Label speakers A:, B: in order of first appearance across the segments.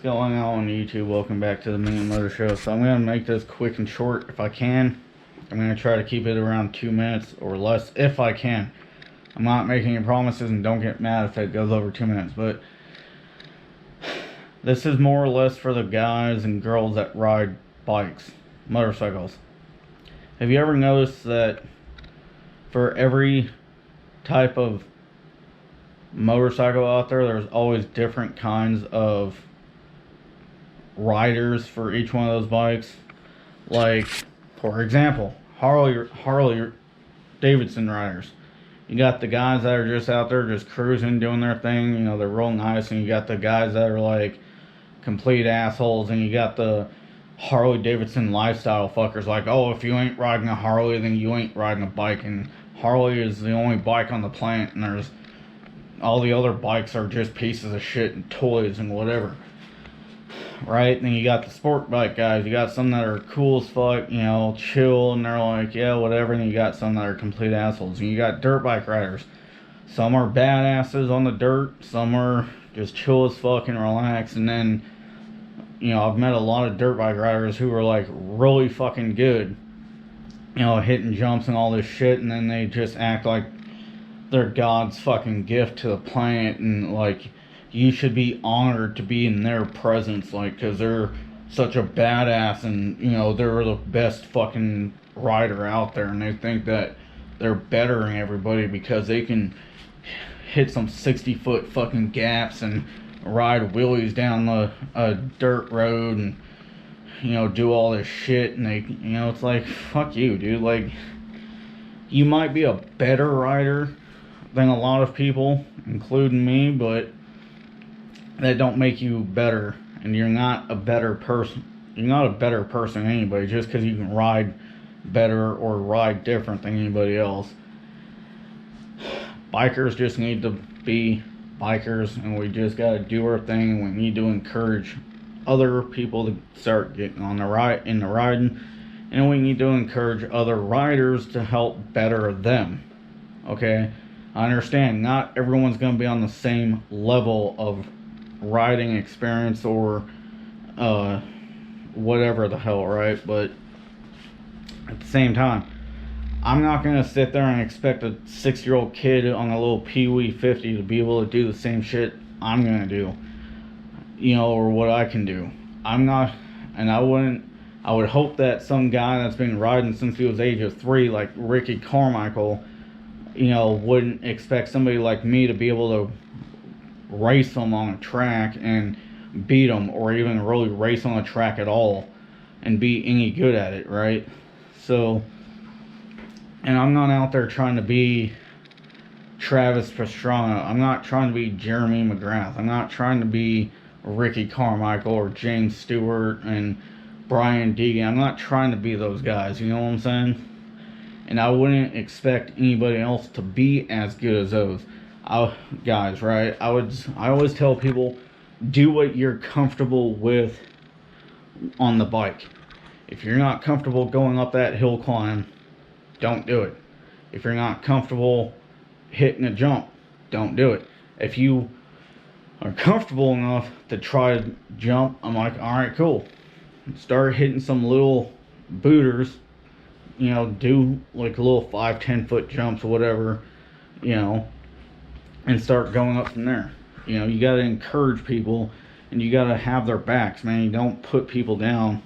A: going on YouTube? Welcome back to the Minion Motor Show. So I'm going to make this quick and short if I can. I'm going to try to keep it around 2 minutes or less if I can. I'm not making any promises, and don't get mad if it goes over 2 minutes, but this is more or less for the guys and girls that ride bikes, motorcycles. Have you ever noticed that for every type of motorcycle out there, there's always different kinds of riders for each one of those bikes? Like, for example, Harley Davidson riders. You got the guys that are just out there just cruising, doing their thing, you know, they're real nice, and you got the guys that are like complete assholes, and you got the Harley Davidson lifestyle fuckers like, oh, if you ain't riding a Harley, then you ain't riding a bike, and Harley is the only bike on the planet, and there's all the other bikes are just pieces of shit and toys and whatever. Right? And then you got the sport bike guys. You got some that are cool as fuck, you know, chill, and they're like, yeah, whatever. And you got some that are complete assholes. And you got dirt bike riders. Some are badasses on the dirt. Some are just chill as fuck and relaxed. And then, you know, I've met a lot of dirt bike riders who are like really fucking good, you know, hitting jumps and all this shit. And then they just act like they're God's fucking gift to the planet, and like you should be honored to be in their presence, like, because they're such a badass, and you know they're the best fucking rider out there, and they think that they're better than everybody because they can hit some 60-foot fucking gaps and ride wheelies down a dirt road, and you know do all this shit. And they, you know, it's like, fuck you, dude. Like, you might be a better rider than a lot of people, including me, but that don't make you better, and you're not a better person. You're not a better person than anybody just because you can ride better or ride different than anybody else. Bikers just need to be bikers, and we just gotta do our thing, and we need to encourage other people to start getting on the riding, and we need to encourage other riders to help better them. Okay? I understand not everyone's going to be on the same level of riding experience or whatever the hell, right? But at the same time, I'm not going to sit there and expect a 6-year-old kid on a little Pee-wee 50 to be able to do the same shit I'm going to do, you know, or what I can do. I'm not, and I would hope that some guy that's been riding since he was age of 3, like Ricky Carmichael, you know, wouldn't expect somebody like me to be able to race them on a track and beat them, or even really race on a track at all and be any good at it, right? So, and I'm not out there trying to be Travis Pastrana. I'm not trying to be Jeremy McGrath. I'm not trying to be Ricky Carmichael or James Stewart and Brian Deegan. I'm not trying to be those guys, you know what I'm saying? And I wouldn't expect anybody else to be as good as those guys, right? I always tell people, do what you're comfortable with on the bike. If you're not comfortable going up that hill climb, don't do it. If you're not comfortable hitting a jump, don't do it. If you are comfortable enough to try to jump, I'm like, alright, cool. Start hitting some little booters. You know, do like little 5-10 foot jumps or whatever, you know, and start going up from there. You know, you got to encourage people, and you got to have their backs, man. You don't put people down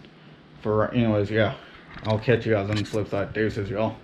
A: for, anyways, yeah. I'll catch you guys on the flip side. Deuces, y'all.